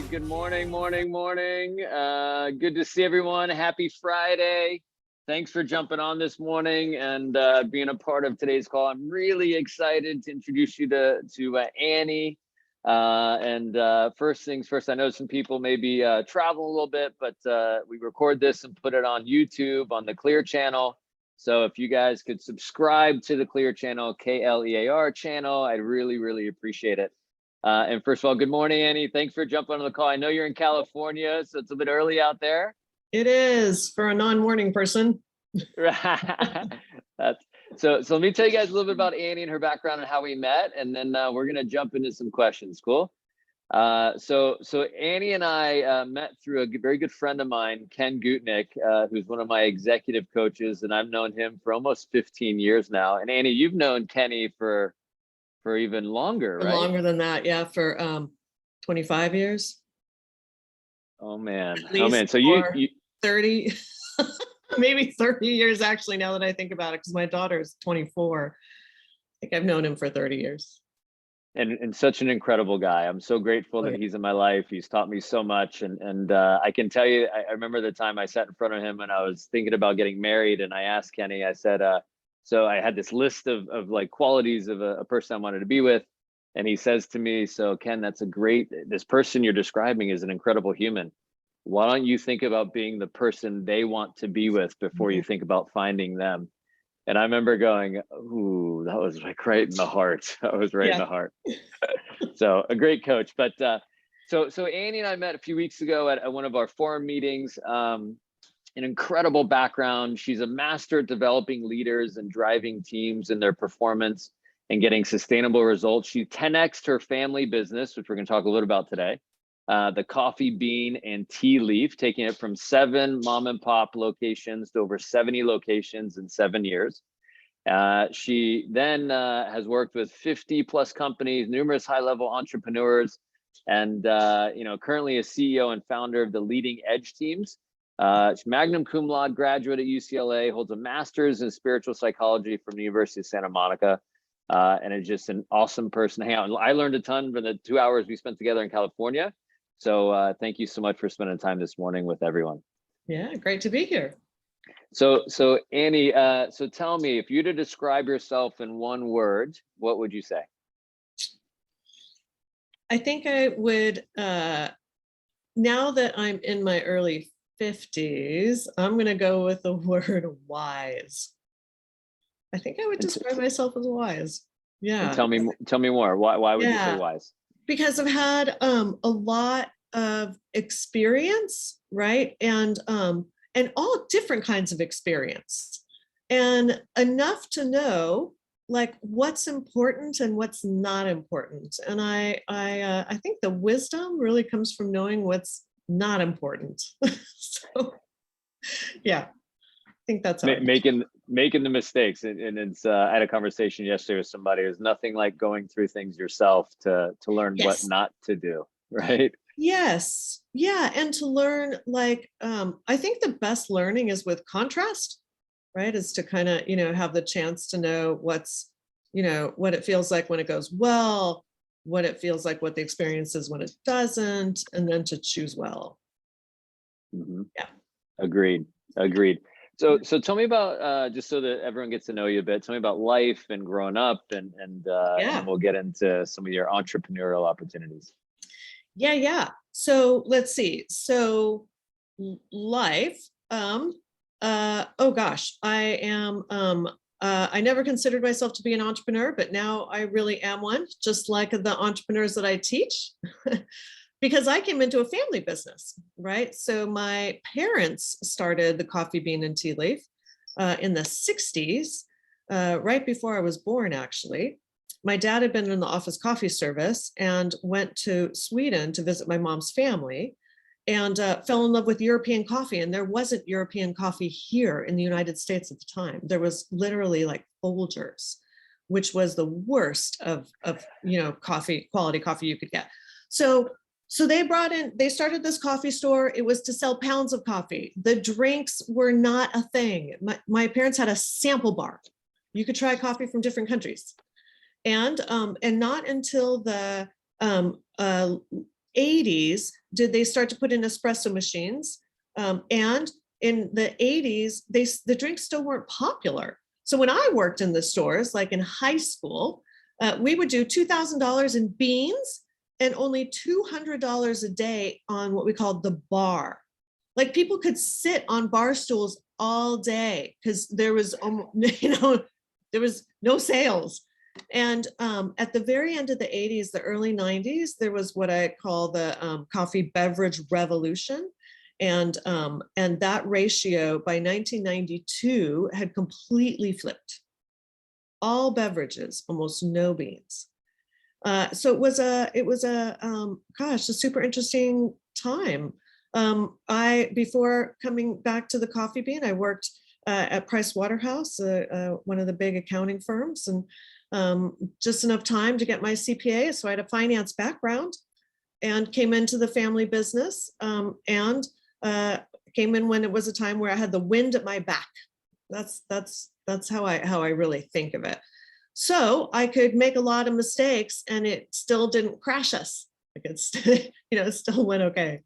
Good morning, morning. Good to see everyone. Happy Friday. Thanks for jumping on this morning and being a part of today's call. I'm really excited to introduce you to Annie. First things first, I know some people may be traveling a little bit, but we record this and put it on YouTube on the Klear channel. So if you guys could subscribe to the Klear channel, Klear channel, I'd really appreciate it. And first of all, good morning, Annie. Thanks for jumping on the call. I know you're in California, so it's a bit early out there. It is for a non-morning person. So let me tell you guys a little bit about Annie and her background and how we met, and then we're gonna jump into some questions. Cool. So Annie and I met through a very good friend of mine, Ken Gutnick, who's one of my executive coaches, and I've known him for almost 15 years now. And Annie, you've known Kenny for even longer, right? Longer than that, yeah, for 25 years. Oh man. So you 30, maybe 30 years actually, now that I think about it, because my daughter is 24. I think I've known him for 30 years. And such an incredible guy. I'm so grateful that he's in my life. He's taught me so much. And I can tell you, I remember the time I sat in front of him and I was thinking about getting married, and I asked Kenny, I said, so I had this list of like qualities of a person I wanted to be with. And he says to me, so Ken, this person you're describing is an incredible human. Why don't you think about being the person they want to be with before you think about finding them? And I remember going, ooh, that was like right in the heart. That was right in the heart. So a great coach. But so Annie and I met a few weeks ago at one of our forum meetings. An incredible background. She's a master at developing leaders and driving teams in their performance and getting sustainable results. She 10x'd her family business, which we're going to talk a little about today. The coffee bean and tea leaf, taking it from 7 mom and pop locations to over 70 locations in 7 years. She then has worked with 50 plus companies, numerous high-level entrepreneurs, and currently a CEO and founder of the Leading Edge teams. She's Magnum cum laude graduate at UCLA, holds a master's in spiritual psychology from the University of Santa Monica, and is just an awesome person to hang out. And I learned a ton from the 2 hours we spent together in California. So thank you so much for spending time this morning with everyone. Yeah, great to be here. So Annie, so tell me, if you were to describe yourself in one word, what would you say? I think I would, now that I'm in my early 50s, I'm going to go with the word wise. I think I would describe myself as wise. Yeah. And tell me more. Why would you say wise? Because I've had a lot of experience, right? And all different kinds of experience, and enough to know like what's important and what's not important. And I think the wisdom really comes from knowing what's not important. So yeah, I think that's making the mistakes. And it's I had a conversation yesterday with somebody. There's nothing like going through things yourself to learn what not to do, right? Yes. Yeah. And to learn, like, I think the best learning is with contrast, right? Is to kind of, have the chance to know what's, what it feels like when it goes well, what it feels like, what the experience is when it doesn't, and then to choose well. Mm-hmm. Yeah. Agreed. So tell me about, just so that everyone gets to know you a bit, tell me about life and growing up, and we'll get into some of your entrepreneurial opportunities. Yeah. So let's see. So life, oh gosh, I am, I never considered myself to be an entrepreneur, but now I really am one, just like the entrepreneurs that I teach, because I came into a family business, right? So my parents started the coffee bean and tea leaf in the 60s, right before I was born, actually. My dad had been in the office coffee service and went to Sweden to visit my mom's family, and fell in love with European coffee. And there wasn't European coffee here in the United States at the time. There was literally like Folgers, which was the worst of quality coffee you could get. So they started this coffee store. It was to sell pounds of coffee. The drinks were not a thing. My parents had a sample bar. You could try coffee from different countries. And not until the 80s did they start to put in espresso machines. And in the 80s, the drinks still weren't popular. So when I worked in the stores, like in high school, we would do $2,000 in beans and only $200 a day on what we called the bar. Like people could sit on bar stools all day because there was, there was no sales. And at the very end of the 80s, the early 90s, there was what I call the coffee beverage revolution. And that ratio by 1992 had completely flipped. All beverages, almost no beans. So it was a super interesting time. Before coming back to the coffee bean, I worked at Price Waterhouse, one of the big accounting firms, and just enough time to get my CPA. So I had a finance background and came into the family business, and came in when it was a time where I had the wind at my back. That's how I really think of it. So I could make a lot of mistakes and it still didn't crash us. Like it still went okay.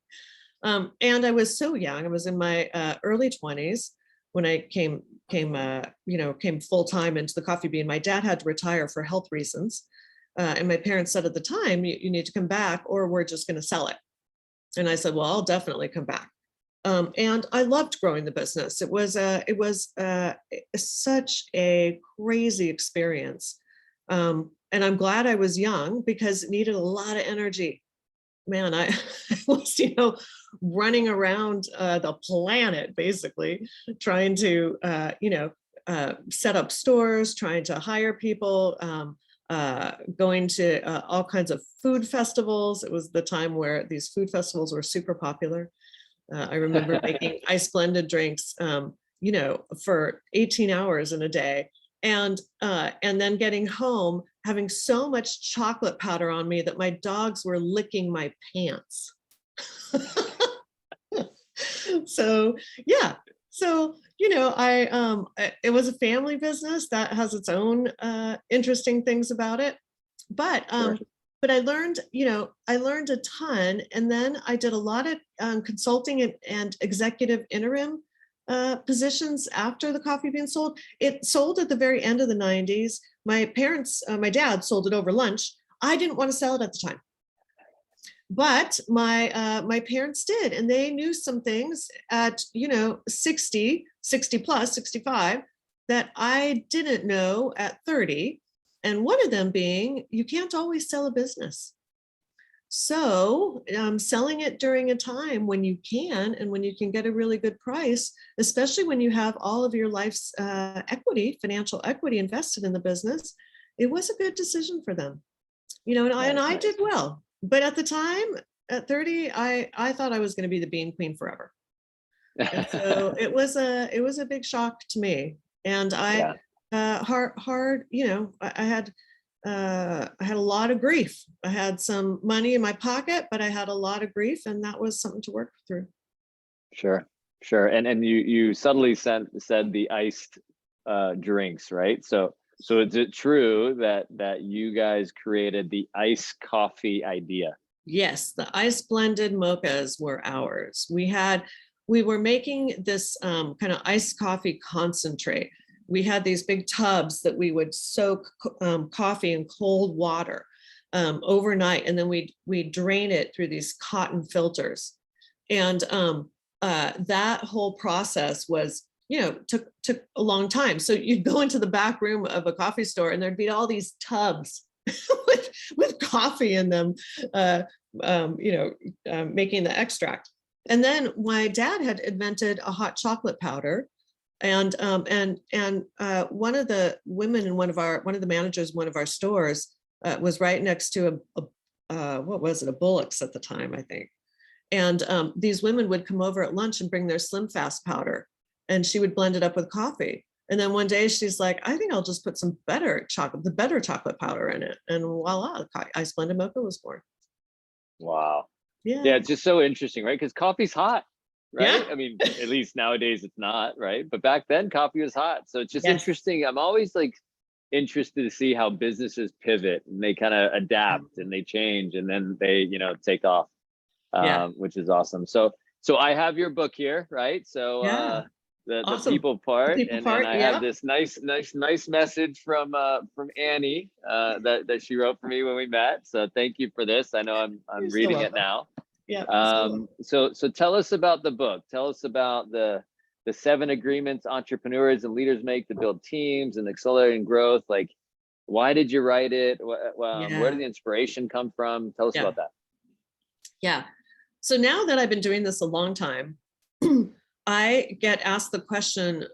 And I was so young. I was in my early 20s when I came full time into the coffee bean. My dad had to retire for health reasons. And my parents said at the time, you need to come back or we're just going to sell it. And I said, well, I'll definitely come back. And I loved growing the business. It was such a crazy experience. And I'm glad I was young because it needed a lot of energy. Man, I was, running around the planet, basically, trying to, set up stores, trying to hire people, going to all kinds of food festivals. It was the time where these food festivals were super popular. I remember making ice blended drinks, for 18 hours in a day. And then getting home, having so much chocolate powder on me that my dogs were licking my pants. So, yeah. So, it was a family business that has its own interesting things about it. But Sure. but I learned a ton. And then I did a lot of consulting and executive interim positions after the coffee bean sold. It sold at the very end of the 90s. My dad sold it over lunch. I didn't want to sell it at the time. But my parents did, and they knew some things at 60 plus 65 that I didn't know at 30. And one of them being, you can't always sell a business. So selling it during a time when you can, and when you can get a really good price, especially when you have all of your life's financial equity invested in the business, it was a good decision for them. And I did well. But at the time, at 30, I thought I was going to be the bean queen forever. And so it was a big shock to me. And I had a lot of grief. I had some money in my pocket, but I had a lot of grief, and that was something to work through. Sure. And you subtly said the iced drinks, right? So is it true that you guys created the iced coffee idea? Yes, the ice blended mochas were ours. We were making this kind of iced coffee concentrate. We had these big tubs that we would soak coffee in cold water overnight, and then we drain it through these cotton filters. And that whole process was, took a long time. So you'd go into the back room of a coffee store, and there'd be all these tubs with coffee in them, making the extract. And then my dad had invented a hot chocolate powder. And one of the women in one of the managers in one of our stores was right next to a Bullock's at the time, I think. And these women would come over at lunch and bring their Slim Fast powder, and she would blend it up with coffee. And then one day she's like, I think I'll just put the better chocolate powder in it. And voila, Ice Blended Mocha was born. Wow. Yeah. Yeah, it's just so interesting, right? Because coffee's hot, right? Yeah. I mean, at least nowadays it's not, right? But back then coffee was hot. So it's just interesting. I'm always interested to see how businesses pivot and they kind of adapt and they change, and then they, take off. Yeah. which is awesome. So I have your book here, right? So Yeah. the Awesome. people The part, people and part. I have Yeah. this nice message from Annie that she wrote for me when we met. So thank you for this. I know I'm You're so reading it welcome. now. Yeah. So tell us about the book. Tell us about the 7 agreements entrepreneurs and leaders make to build teams and accelerating growth. Like, why did you write it? Where did the inspiration come from? Tell us Yeah. about that. Yeah. So now that I've been doing this a long time, I get asked the question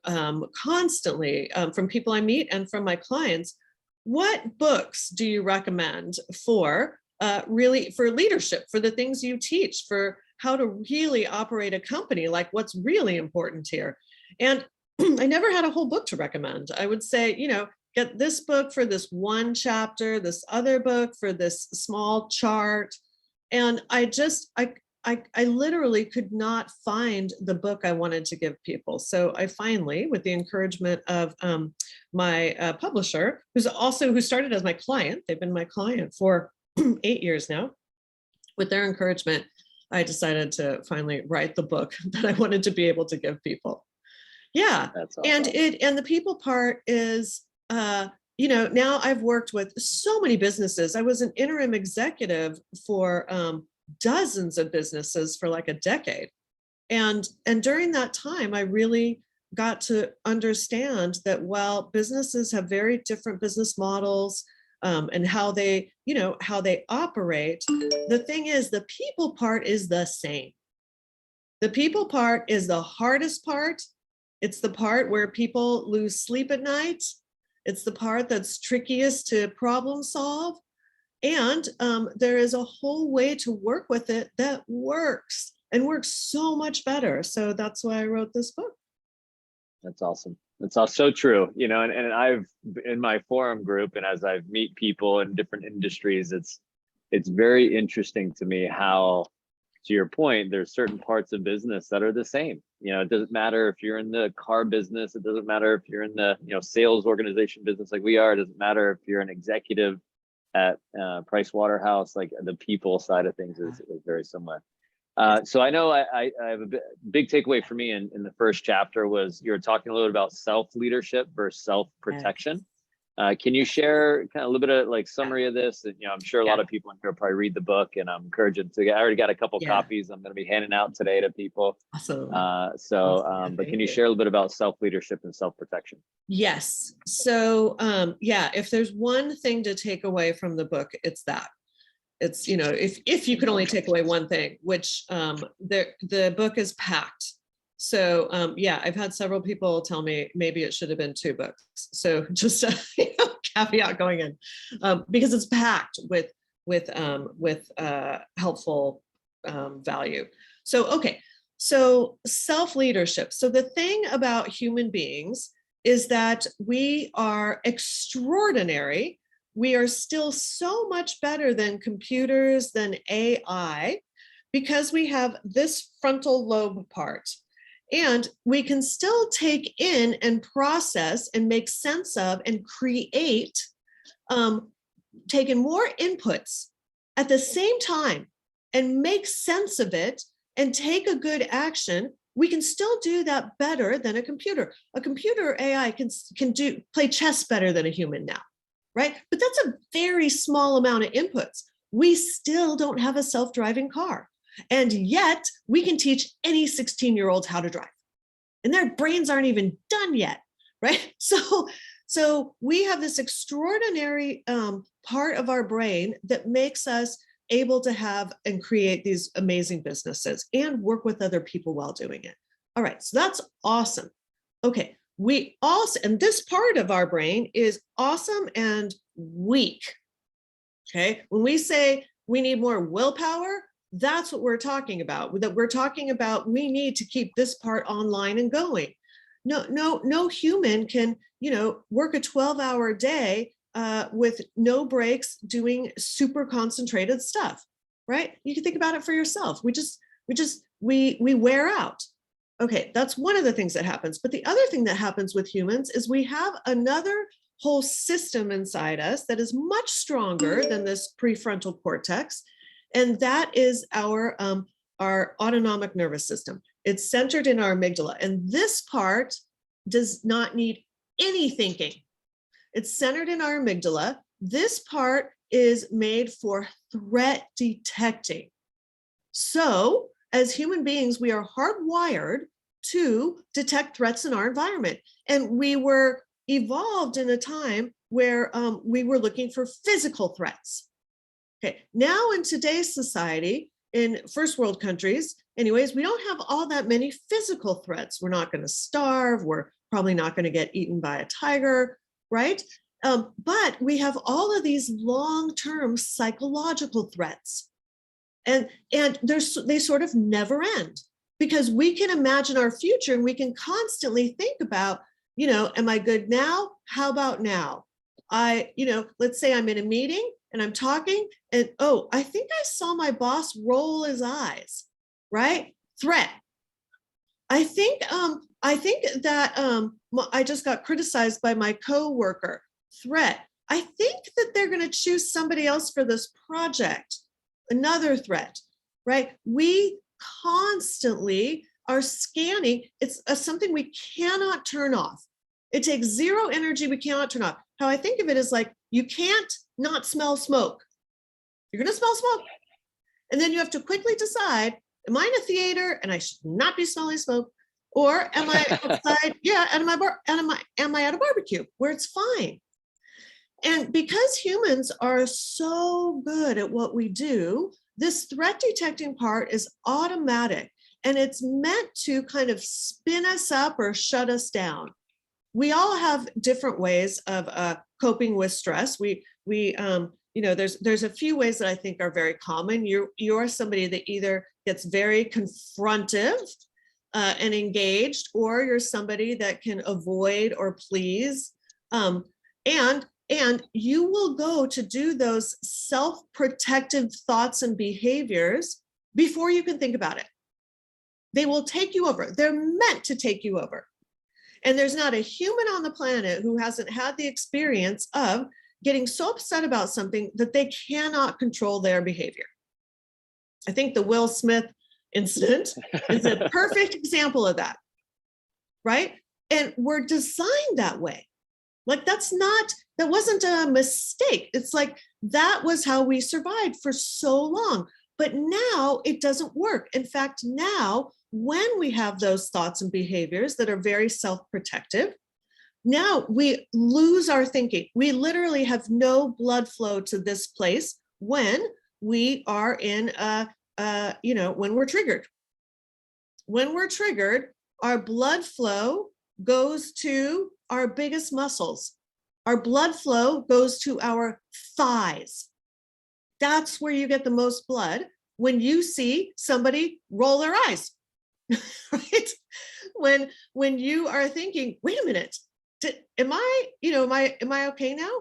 constantly from people I meet and from my clients, what books do you recommend for really for leadership, for the things you teach, for how to really operate a company, like what's really important here? And I never had a whole book to recommend. I would say, get this book for this one chapter, this other book for this small chart. And I literally could not find the book I wanted to give people. So I finally, with the encouragement of my publisher, who started as my client, they've been my client for 8 years now. With their encouragement, I decided to finally write the book that I wanted to be able to give people. Yeah. That's awesome. And the people part is, now I've worked with so many businesses. I was an interim executive for dozens of businesses for like a decade. And during that time, I really got to understand that while businesses have very different business models and how they operate, the thing is, the people part is the same. The people part is the hardest part. It's the part where people lose sleep at night. It's the part that's trickiest to problem solve. And there is a whole way to work with it that works and works so much better. So that's why I wrote this book. That's awesome. That's all so true. And I've in my forum group, and as I've meet people in different industries, it's very interesting to me how, to your point, there's certain parts of business that are the same. It doesn't matter if you're in the car business. It doesn't matter if you're in the sales organization business like we are. It doesn't matter if you're an executive at Price Waterhouse. Like, the people side of things is very similar. So I know I have a big takeaway for me in the first chapter was you were talking a little bit about self-leadership versus self-protection. Can you share kind of a little bit of like summary of this? And, I'm sure a lot of people in here probably read the book, and I'm encouraging to I already got a couple copies I'm going to be handing out today to people. Awesome. But can you share a little bit about self-leadership and self-protection? Yes. So, if there's one thing to take away from the book, it's that. It's, if you could only take away one thing, which the book is packed. So I've had several people tell me maybe it should have been 2 books. So just a caveat going in, because it's packed with helpful value. So self-leadership. So the thing about human beings is that we are extraordinary. We are still so much better than computers, than AI, because we have this frontal lobe part. And we can still take in and process and make sense of and create, take in more inputs at the same time and make sense of it and take a good action. We can still do that better than a computer. A computer AI can play chess better than a human now, right? But that's a very small amount of inputs. We still don't have a self-driving car. And yet we can teach any 16-year-old how to drive. And their brains aren't even done yet, right? So we have this extraordinary part of our brain that makes us able to have and create these amazing businesses and work with other people while doing it. All right, so that's awesome. Okay, we also, and this part of our brain is awesome and weak. Okay, when we say we need more willpower, that's what we're talking about. That we're talking about we need to keep this part online and going. No human can, work a 12-hour day with no breaks, doing super concentrated stuff, right? You can think about it for yourself. We wear out. Okay, that's one of the things that happens. But the other thing that happens with humans is we have another whole system inside us that is much stronger than this prefrontal cortex. And that is our autonomic nervous system. It's centered in our amygdala. And this part does not need any thinking. It's centered in our amygdala. This part is made for threat detecting. So as human beings, we are hardwired to detect threats in our environment. And we were evolved in a time where we were looking for physical threats. Okay, now in today's society, in first world countries, anyways, we don't have all that many physical threats. We're not going to starve. We're probably not going to get eaten by a tiger, right? But we have all of these long-term psychological threats. And they sort of never end, because we can imagine our future and we can constantly think about, am I good now? How about now? Let's say I'm in a meeting and I'm talking and, oh, I think I saw my boss roll his eyes, right? Threat. I think that I just got criticized by my coworker. Threat. I think that they're going to choose somebody else for this project. Another threat, right? We constantly are scanning. It's something we cannot turn off. It takes zero energy. We cannot turn off. How I think of it is like, you can't not smell smoke. You're going to smell smoke. And then you have to quickly decide, am I in a theater and I should not be smelling smoke? Or am I outside? Yeah, am I at a barbecue where it's fine? And because humans are so good at what we do, this threat detecting part is automatic, and it's meant to kind of spin us up or shut us down. We all have different ways of coping with stress. There's a few ways that I think are very common. You're somebody that either gets very confrontive and engaged, or you're somebody that can avoid or please. And you will go to do those self-protective thoughts and behaviors before you can think about it. They will take you over. They're meant to take you over. And there's not a human on the planet who hasn't had the experience of getting so upset about something that they cannot control their behavior. I think the Will Smith incident is a perfect example of that, right? And we're designed that way. Like that wasn't a mistake. It's like, that was how we survived for so long. But now it doesn't work. In fact, now when we have those thoughts and behaviors that are very self-protective, now we lose our thinking. We literally have no blood flow to this place when we are in when we're triggered. When we're triggered, our blood flow goes to our biggest muscles. Our blood flow goes to our thighs. That's where you get the most blood when you see somebody roll their eyes, right? When you are thinking, wait a minute, am I okay now?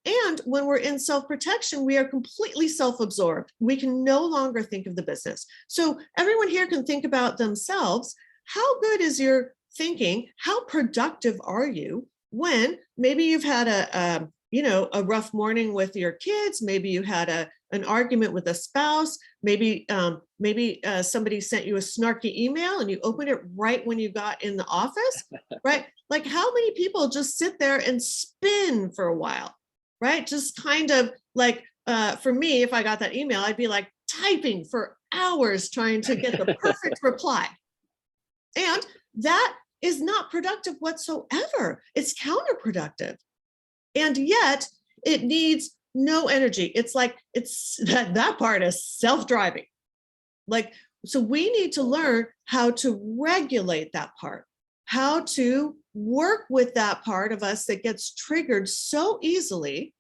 And when we're in self-protection, we are completely self-absorbed. We can no longer think of the business. So everyone here can think about themselves. How good is your thinking? How productive are you when maybe you've had a rough morning with your kids? Maybe you had an argument with a spouse. Maybe somebody sent you a snarky email and you opened it right when you got in the office, right? Like, how many people just sit there and spin for a while, right? Just kind of like, for me, if I got that email, I'd be like typing for hours trying to get the perfect reply. And that is not productive whatsoever. It's counterproductive. And yet it needs no energy. It's like, that part is self-driving. Like, so we need to learn how to regulate that part, how to work with that part of us that gets triggered so easily,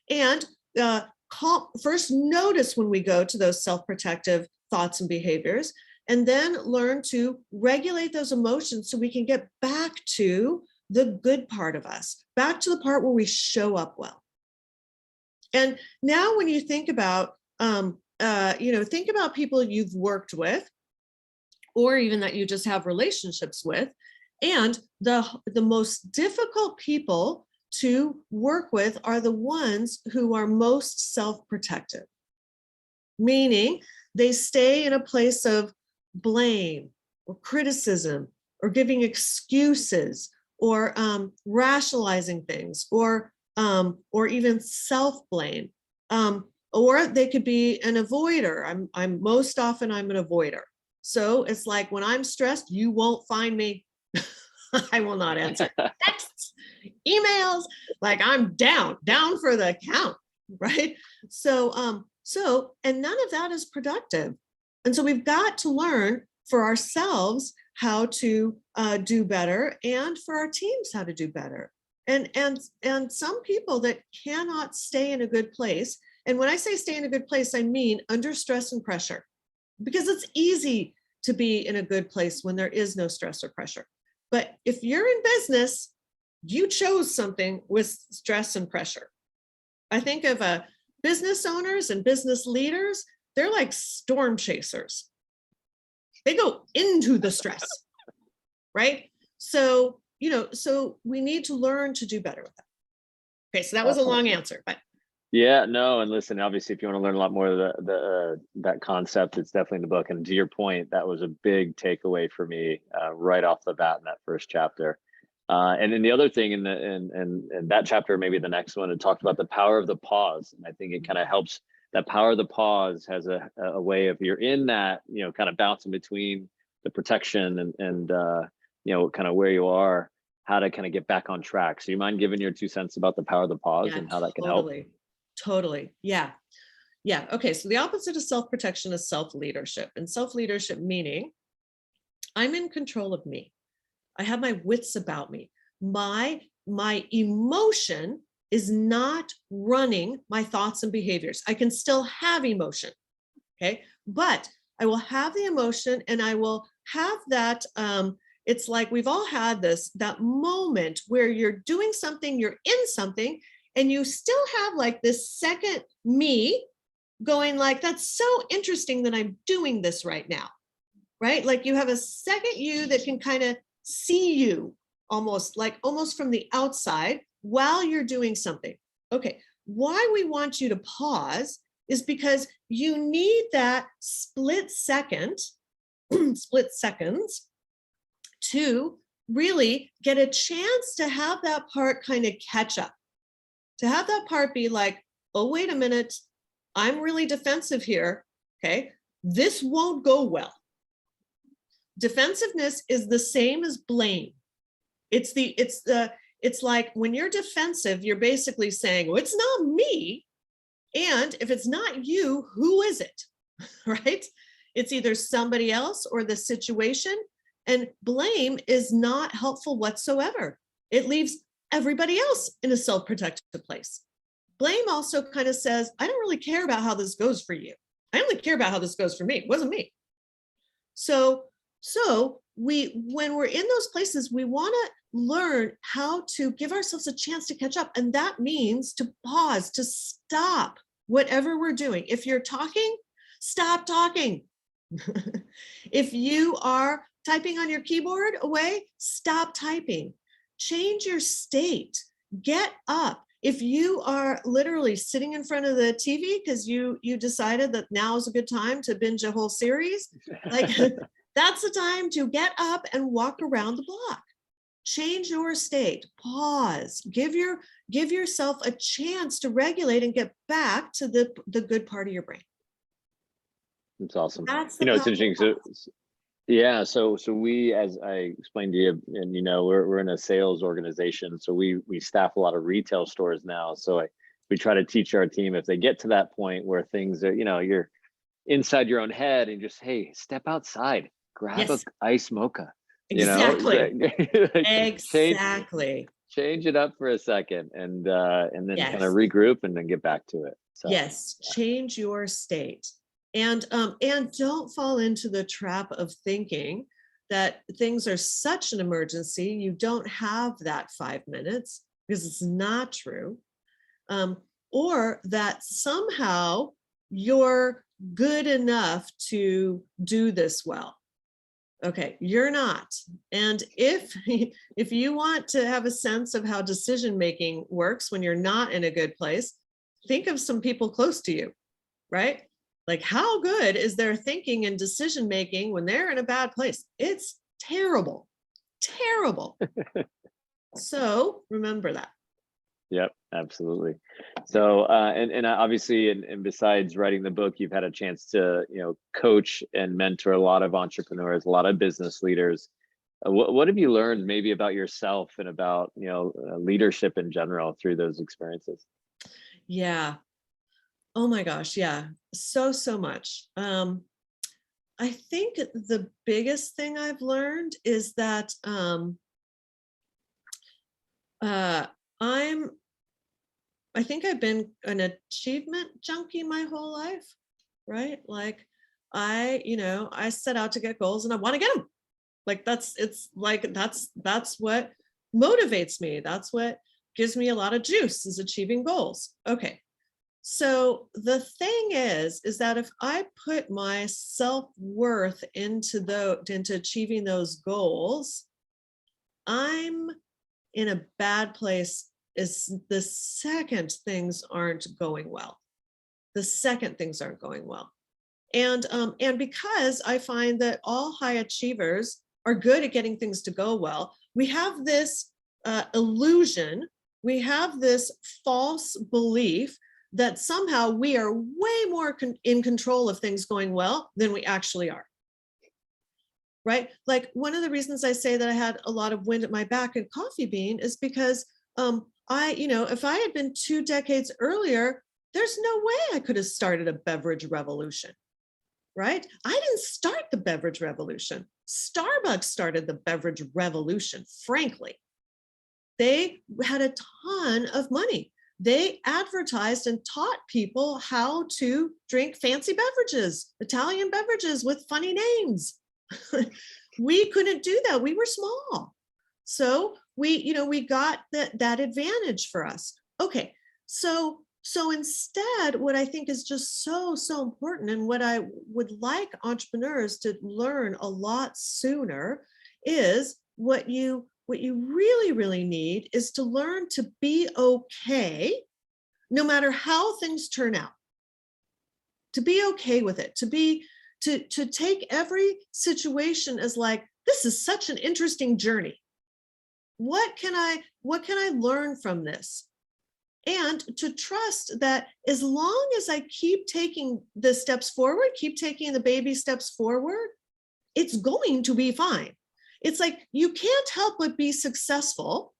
and first notice when we go to those self-protective thoughts and behaviors, and then learn to regulate those emotions so we can get back to the good part of us, back to the part where we show up well. And now when you think about, think about people you've worked with, or even that you just have relationships with, and the most difficult people to work with are the ones who are most self-protective. meaning they stay in a place of blame or criticism or giving excuses or rationalizing things or even self-blame. Or they could be an avoider. I'm most often I'm an avoider. So it's like when I'm stressed, you won't find me. I will not answer texts, emails, like I'm down for the count, right? So, and none of that is productive. And so we've got to learn for ourselves how to do better, and for our teams how to do better. And some people that cannot stay in a good place. And when I say stay in a good place, I mean under stress and pressure, because it's easy to be in a good place when there is no stress or pressure. But if you're in business, you chose something with stress and pressure. I think of business owners and business leaders, they're like storm chasers. They go into the stress, right? So, so we need to learn to do better with that. Okay, so that was a long answer, but. Yeah, no, and listen, obviously, if you want to learn a lot more of that concept, it's definitely in the book. And to your point, that was a big takeaway for me right off the bat in that first chapter. And then the other thing in that chapter, maybe the next one, it talked about the power of the pause. And I think it kind of helps. That power of the pause has a way of, you're in that, kind of bouncing between the protection and kind of where you are, how to kind of get back on track. So you mind giving your 2 cents about the power of the pause and how that can help? Totally. Yeah. Okay. So the opposite of self-protection is self-leadership, and self-leadership meaning I'm in control of me. I have my wits about me. My emotion is not running my thoughts and behaviors. I can still have emotion. Okay. But I will have the emotion, and I will have that. It's like we've all had that moment where you're doing something, you're in something, and you still have like this second me going like, that's so interesting that I'm doing this right now, right? Like you have a second you that can kind of see you almost from the outside while you're doing something. Okay, why we want you to pause is because you need that split seconds to really get a chance to have that part kind of catch up. To have that part be like, oh, wait a minute, I'm really defensive here. Okay, this won't go well. Defensiveness is the same as blame. It's like when you're defensive, you're basically saying, well, it's not me. And if it's not you, who is it? Right? It's either somebody else or the situation. And blame is not helpful whatsoever. It leaves everybody else in a self-protective place. Blame also kind of says, I don't really care about how this goes for you. I only care about how this goes for me. It wasn't me. So when we're in those places, we want to learn how to give ourselves a chance to catch up. And that means to pause, to stop whatever we're doing. If you're talking, stop talking. If you are typing on your keyboard away, stop typing. Change your state. Get up. If you are literally sitting in front of the TV because you decided that now is a good time to binge a whole series, like that's the time to get up and walk around the block. Change your state. Pause. Give yourself a chance to regulate and get back to the good part of your brain. That's awesome. It's interesting. So we, as I explained to you, and we're in a sales organization, so we staff a lot of retail stores now. So we try to teach our team, if they get to that point where things are, you're inside your own head, and just, hey, step outside, grab an iced mocha. Exactly. Exactly. Change it up for a second, and then kind of regroup and then get back to it. So, yes, change your state. And don't fall into the trap of thinking that things are such an emergency, you don't have that 5 minutes, because it's not true. Or that somehow you're good enough to do this well. Okay, you're not. And if you want to have a sense of how decision making works when you're not in a good place, think of some people close to you, right? Like, how good is their thinking and decision making when they're in a bad place? It's terrible, terrible. So remember that. Yep, absolutely. So, and obviously, and besides writing the book, you've had a chance to, coach and mentor a lot of entrepreneurs, a lot of business leaders. What have you learned maybe about yourself and about, leadership in general through those experiences? Yeah. Oh my gosh. Yeah. So much. I think the biggest thing I've learned is that uh, I'm I think I've been an achievement junkie my whole life, right? Like I set out to get goals and I want to get them. Like that's what motivates me. That's what gives me a lot of juice is achieving goals. Okay. So the thing is that if I put my self-worth into achieving those goals, I'm in a bad place is the second things aren't going well. The second things aren't going well. And because I find that all high achievers are good at getting things to go well, we have this illusion, we have this false belief that somehow we are way more in control of things going well than we actually are. Right? Like one of the reasons I say that I had a lot of wind at my back in Coffee Bean is because if I had been 2 decades earlier, there's no way I could have started a beverage revolution, right? I didn't start the beverage revolution. Starbucks started the beverage revolution, frankly. They had a ton of money. They advertised and taught people how to drink fancy beverages, Italian beverages with funny names. We couldn't do that. We were small. So we got that advantage for us. Okay. So instead, what I think is just so important and what I would like entrepreneurs to learn a lot sooner is what you really need is to learn to be okay no matter how things turn out. To be okay with it, to take every situation as like, this is such an interesting journey. What can I learn from this? And to trust that as long as I keep taking the steps forward, keep taking the baby steps forward, it's going to be fine. It's like you can't help but be successful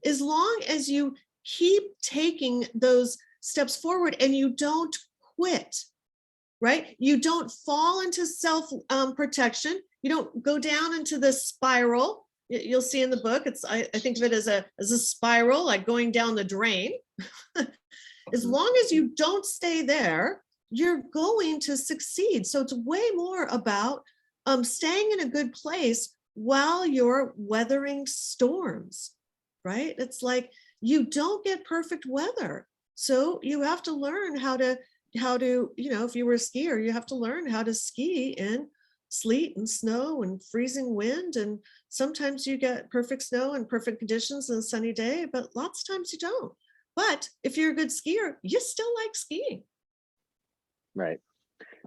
as long as you keep taking those steps forward and you don't quit. Right? You don't fall into self-protection. You don't go down into the spiral. You'll see in the book, I think of it as a spiral, like going down the drain. As long as you don't stay there, you're going to succeed. So it's way more about staying in a good place while you're weathering storms, right? It's like you don't get perfect weather. So you have to learn how to, if you were a skier, you have to learn how to ski in sleet and snow and freezing wind. And sometimes you get perfect snow and perfect conditions and a sunny day, but lots of times you don't. But if you're a good skier, you still like skiing. Right.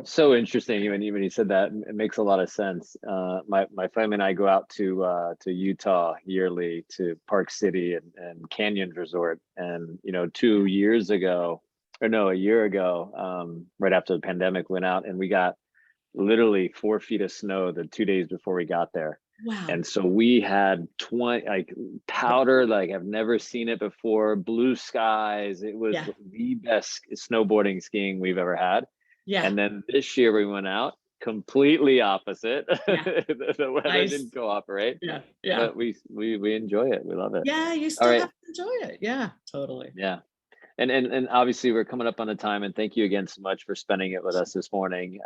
So interesting. When you said that, it makes a lot of sense. My family and I go out to Utah yearly to Park City and Canyon Resort. And, 2 years ago, or no, a year ago, right after the pandemic, went out and we got literally 4 feet of snow the 2 days before we got there. Wow. And so we had 20 like powder, like I've never seen it before, blue skies. It was the best snowboarding skiing we've ever had. Yeah. And then this year we went out completely opposite. Yeah. The weather didn't cooperate. Yeah. But we enjoy it. We love it. Yeah, you still have to enjoy it. Yeah, totally. Yeah. And obviously we're coming up on the time, and thank you again so much for spending it with us this morning.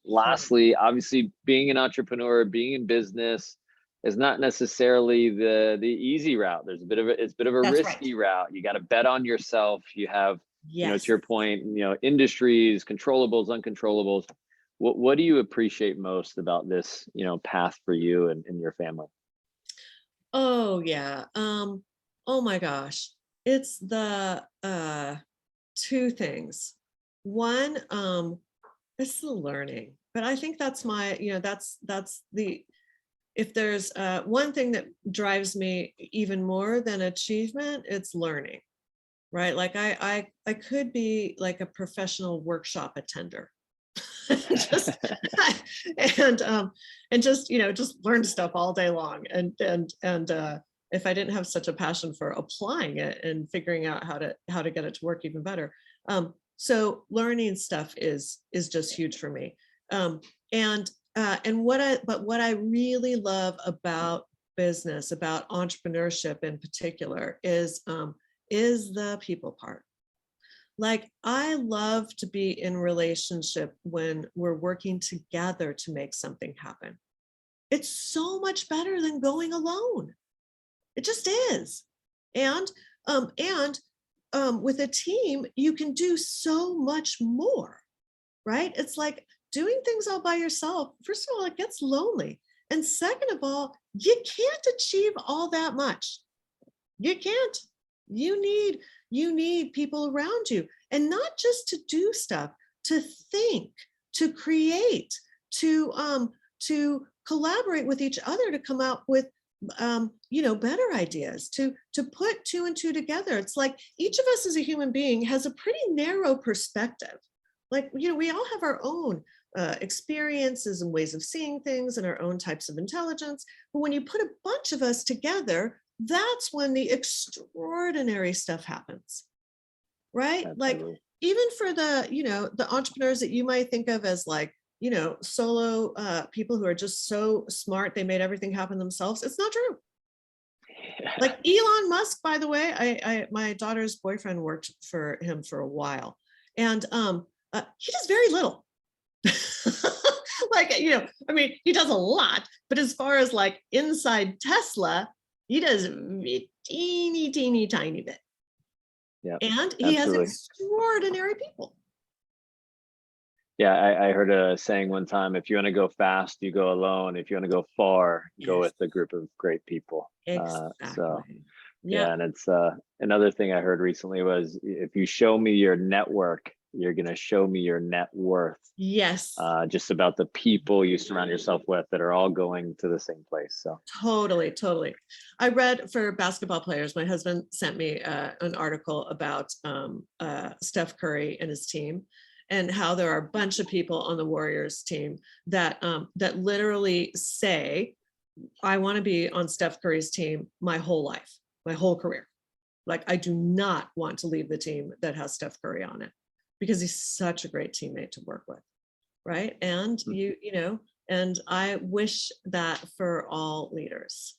Lastly, obviously being an entrepreneur, being in business is not necessarily the easy route. There's it's a bit of a risky route. You got to bet on yourself. You have, to your point, industries, controllables, uncontrollables. What do you appreciate most about this, path for you and your family? Oh yeah. Oh my gosh. It's the two things. One, It's the learning. But I think that's my, that's the, if there's one thing that drives me even more than achievement, it's learning, right? Like I could be like a professional workshop attender. just and just just learn stuff all day long, and if I didn't have such a passion for applying it and figuring out how to get it to work even better, so learning stuff is just huge for me. And what I really love about business, about entrepreneurship in particular, is the people part. Like, I love to be in relationship when we're working together to make something happen. It's so much better than going alone. It just is. And with a team, you can do so much more, right? It's like doing things all by yourself. First of all, it gets lonely. And second of all, you can't achieve all that much. You can't. You need people around you, and not just to do stuff, to think, to create, to collaborate with each other to come up with better ideas, to put two and two together. It's like each of us as a human being has a pretty narrow perspective. Like, we all have our own experiences and ways of seeing things and our own types of intelligence. But when you put a bunch of us together, that's when the extraordinary stuff happens, right? Absolutely. Like, even for the entrepreneurs that you might think of as like, solo people who are just so smart, they made everything happen themselves. It's not true. Like Elon Musk, by the way, my daughter's boyfriend worked for him for a while, and he does very little. Like, I mean, he does a lot, but as far as like inside Tesla, he does a teeny tiny bit. Yeah, and he has extraordinary people. Yeah, I heard a saying one time: if you want to go fast, you go alone. If you want to go far, go with a group of great people. Exactly. Yeah, and it's another thing I heard recently was, if you show me your network, you're going to show me your net worth. Yes. Just about the people you surround yourself with that are all going to the same place. So totally. I read, for basketball players, my husband sent me an article about Steph Curry and his team, and how there are a bunch of people on the Warriors team that literally say, I want to be on Steph Curry's team my whole life, my whole career. Like, I do not want to leave the team that has Steph Curry on it, because he's such a great teammate to work with, right? And and I wish that for all leaders,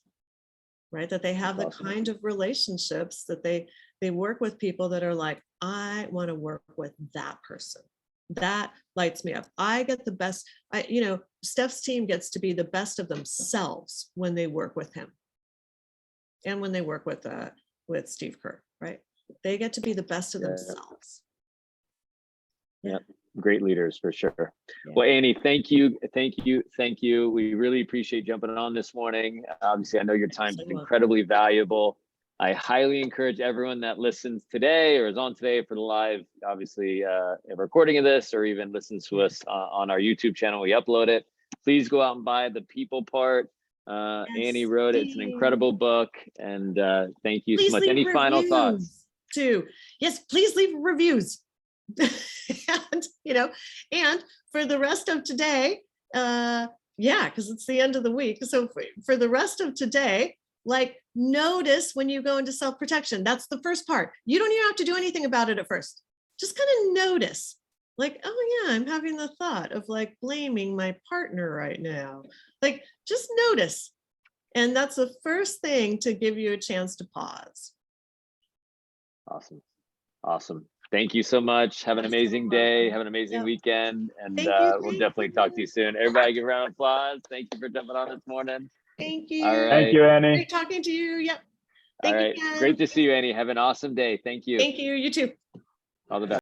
right? That they have the kind of relationships that they work with people that are like, I want to work with that person. That lights me up. I get the best. Steph's team gets to be the best of themselves when they work with him, and when they work with Steve Kerr, right? They get to be the best of themselves. Yeah, great leaders for sure. Yeah. Well, Annie, thank you. We really appreciate jumping on this morning. Obviously, I know your time is incredibly valuable. I highly encourage everyone that listens today or is on today for the live, obviously, recording of this, or even listens to us on our YouTube channel. We upload it. Please go out and buy The People Part. Annie wrote it. It's an incredible book. And thank you so much. Any final thoughts? Too. Yes, please leave reviews. And for the rest of today, because it's the end of the week. So for the rest of today, like, notice when you go into self-protection. That's the first part. You don't even have to do anything about it at first. Just kind of notice, like, oh yeah, I'm having the thought of like blaming my partner right now. Like, just notice. And that's the first thing to give you a chance to pause. Awesome. Thank you so much. Have an amazing day. Have an amazing weekend. And we'll definitely talk to you soon. Everybody give a round of applause. Thank you for jumping on this morning. Thank you. All right. Thank you, Annie. Great talking to you. Yep. All right. Great to see you, Annie. Have an awesome day. Thank you. Thank you. You too. All the best.